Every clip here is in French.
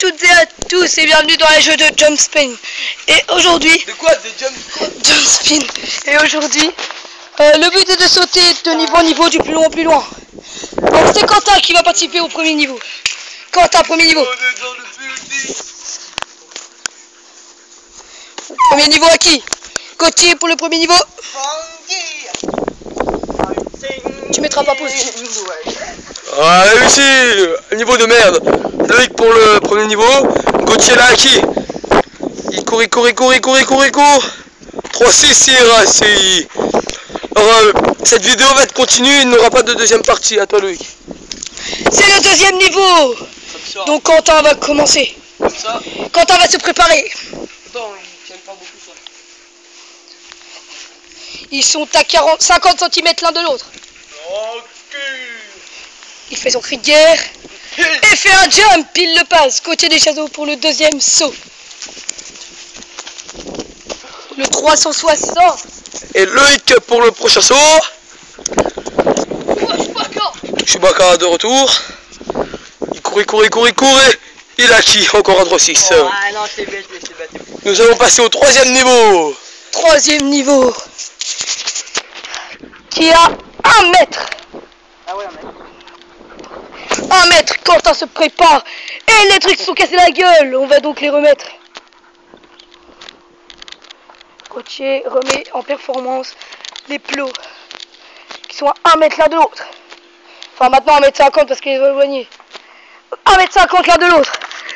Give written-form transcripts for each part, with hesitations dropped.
toutes et à tous et bienvenue dans les jeux de Jump Spin. Et aujourd'hui... De quoi? De Jump Spin. Et aujourd'hui, le but est de sauter de niveau en niveau, du plus loin au plus loin. Donc c'est Quentin qui va participer au premier niveau. Quentin, premier niveau. Premier niveau à qui? Gauthier pour le premier niveau. Tu mettras pas pause. Ah, réussi. Niveau de merde. Loïc pour le premier niveau. Gauthier là à qui? Il court. 3-6, c'est rassis. Alors, cette vidéo va être continue, il n'aura pas de deuxième partie. À toi Loïc. C'est le deuxième niveau. Donc Quentin va commencer. Comme ça. Quentin va se préparer. Attends, il tient pas beaucoup ça. Ils sont à 50 cm l'un de l'autre. Il fait son cri de guerre et fait un jump, il le passe. Gauthier Deschazos pour le deuxième saut. Le 360. Et Loïc pour le prochain saut. Chewbacca de retour. Il court et il a qui? Encore un 3-6. Oh, ah non, c'est bête. Nous allons passer au troisième niveau. Troisième niveau. Qui a 1 mètre. Ah ouais, 1 mètre. 1 mètre, Quentin se prépare. Et les trucs sont cassés la gueule. On va donc les remettre. Gauthier remet en performance les plots qui sont à 1 mètre l'un de l'autre. Enfin maintenant 1,50 m parce qu'il est éloigné. 1,50 m l'un de l'autre.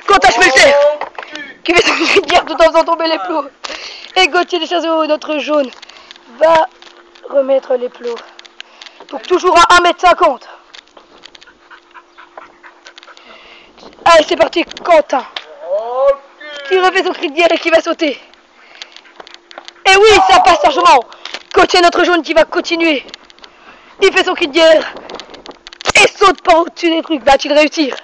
Quentin Schmelter qui fait son cri de guerre tout en faisant tomber les plots. Et Gauthier Deschazos, notre jaune, va remettre les plots. Donc toujours à 1,50 m. Allez, c'est parti, Quentin qui refait son cri de guerre et qui va sauter. Et oui, ça passe largement. Gauthier, notre jaune, qui va continuer. Il fait son cri de guerre et saute par au-dessus des trucs. Va-t-il réussir?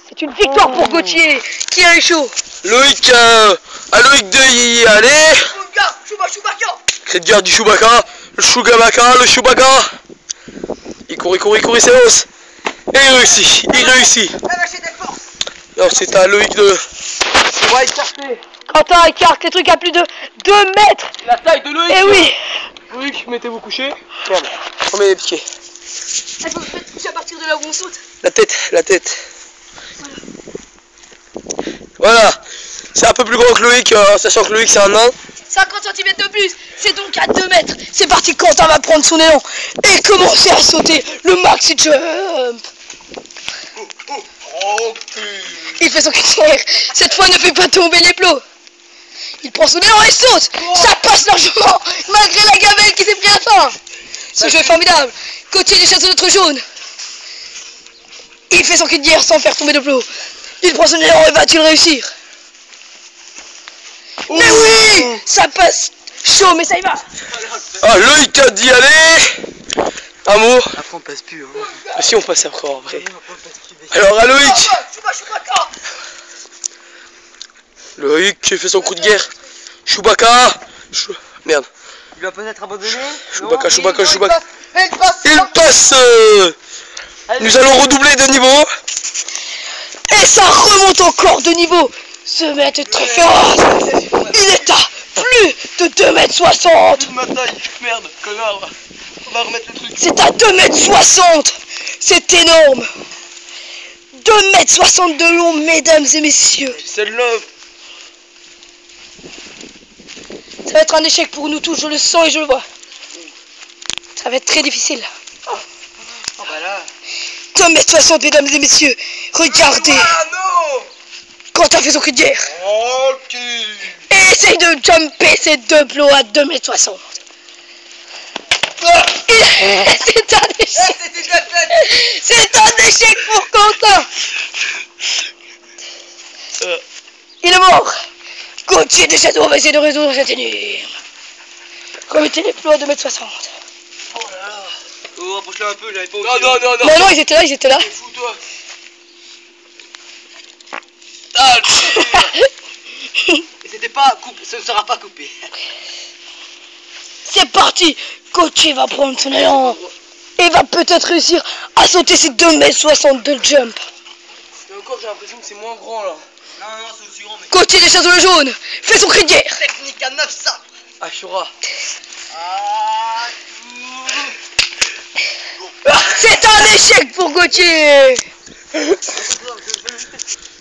C'est une victoire pour Gauthier qui a eu chaud. Loïc, à Loïc de y aller. Chewbacca. Cri de guerre du Chewbacca. Le Chewbacca. Il court, il s'élance. Et il réussit. Alors c'est à Loïc de... On va écarter. Quentin écarte les trucs à plus de 2 mètres. La taille de Loïc. Et oui. Loïc, mettez-vous coucher. Merde, on met les pieds. Il faut se mettre couché à partir de là où on saute. La tête. Voilà. C'est un peu plus grand que Loïc, sachant que Loïc c'est un nain. 50 cm de plus, c'est donc à 2 mètres. C'est parti, Quentin va prendre son élan et commencer à sauter le maxi jump. Il fait son cri de guerre. Cette fois, ne fait pas tomber les plots. Il prend son élan et saute. Ça passe largement, malgré la gamelle qui s'est pris à la fin. Ce jeu est formidable. Gauthier Deschazos, notre jaune. Il fait son cri de guerre sans faire tomber de plots. Il prend son élan et va-t-il réussir? Mais oui, ça passe chaud, mais ça y va. Ah, Loïc a dit aller. Un mot. Après on passe plus. Si on passe encore après. Alors à Loïc. Loïc qui fait son coup de guerre. Chewbacca. Merde. Il va peut-être abandonner. Chewbacca. Il passe. Nous allons redoubler de niveau. Et ça remonte encore de niveau. Ce mètre est très féroce. Il est à plus de 2,60 m. Ma taille. Merde, connard. On va remettre le truc. C'est à 2,60 m. C'est énorme. 2,60 m de long, mesdames et messieurs. Celle-là. Ça va être un échec pour nous tous, je le sens et je le vois. Ça va être très difficile. Oh bah là. 2,60 m, mesdames et messieurs. Regardez. Ah non. Quentin fait son cri de guerre. Ok. Et essaye de jumper ces 2 plots à 2,60 m. C'est un échec. C'est un échec pour Quentin. Il est mort. Gauthier Deschazos va essayer de résoudre cette énigme. Remettez les plots à 2,60 m. Oh là là. Oh, rapproche-le un peu, j'avais pas Non. Non, ils étaient là. Fous-toi. Ah, Et c'était pas coupé, ça ne sera pas coupé. C'est parti. Gauthier va prendre son élan et va peut-être réussir à sauter ces 2,60 m de jump. encore, j'ai l'impression que c'est moins grand là. Non, c'est aussi grand, mais... Gauthier des Châteaux Jaunes fait son cri de guerre. Technique à 9 sabres. Ashura. Ah, C'est un échec pour Gauthier.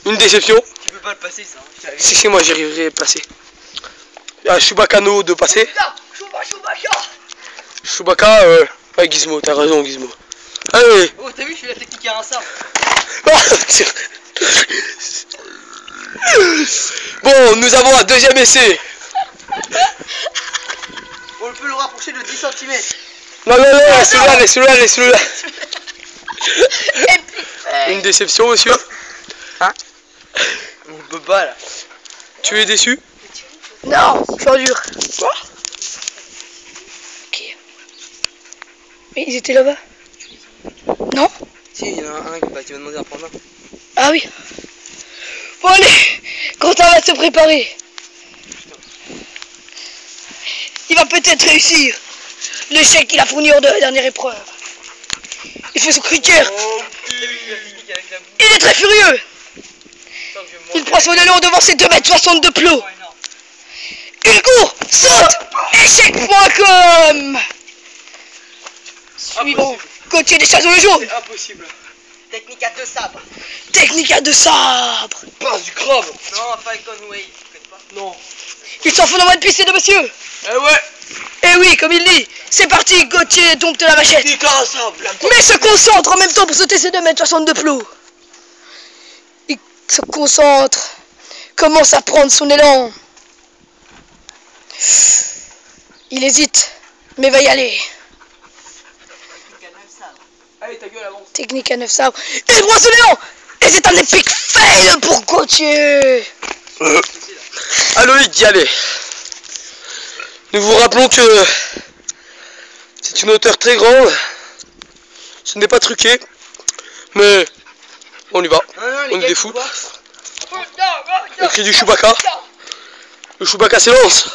Une déception. tu peux pas le passer, ça. Hein. Si, moi j'y arriverai à passer. Il y a Chewbacca de passer. Chewbacca, ouais, Gizmo, t'as raison, Gizmo. Allez. Oh, t'as vu, je fais la technique à un sabre. Bon, nous avons un deuxième essai. On peut le rapprocher de 10 cm. Non, laisse-le là. Une déception, monsieur. Hein? On peut pas, là. Tu es déçu? Non, je suis en dur. Quoi? Ok. Mais ils étaient là-bas? Non? Si, il y en a un qui va demander à prendre un. Ah oui. Bon allez, Quentin va se préparer. Il va peut-être réussir l'échec qu'il a fourni hors de la dernière épreuve. Il fait son cri de guerre. Il est très furieux. Il prend son élan devant ses 2,60 m de plot. Il court, saute, échec.com. Suivant, Gauthier des Châteaux Jaunes. C'est impossible. Technique à 2 sabres. Technique à 2 sabres. Passe du crabe. Non, Falcon Way, tu connais pas? Non. Il s'enfonce dans une piscine de monsieur. Eh ouais. Eh oui, comme il dit, c'est parti, Gauthier dompte la machette. Technique à un sable. Mais se concentre en même temps pour sauter ses 2,60 m de plot. Il se concentre, commence à prendre son élan. Il hésite, mais va y aller. Allez, ta gueule, avance. Technique à 9 sabres. Il prend son élan. Et c'est un épique fail pour Gauthier. À Loïc d'y aller. Nous vous rappelons que c'est une hauteur très grande. Ce n'est pas truqué. Mais on y va. On est des fous. Le cri du Chewbacca. Le Chewbacca s'élance.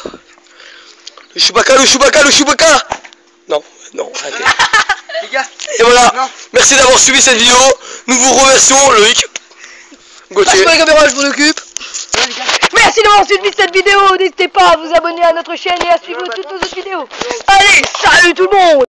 Le Chewbacca. Non, arrêtez. Les gars. Et voilà. Non. Merci d'avoir suivi cette vidéo. Nous vous remercions, Loïc. Gauthier. Passe-moi la caméra, je m'en occupe. Merci d'avoir suivi cette vidéo. N'hésitez pas à vous abonner à notre chaîne et à suivre toutes nos autres vidéos. Allez, salut tout le monde.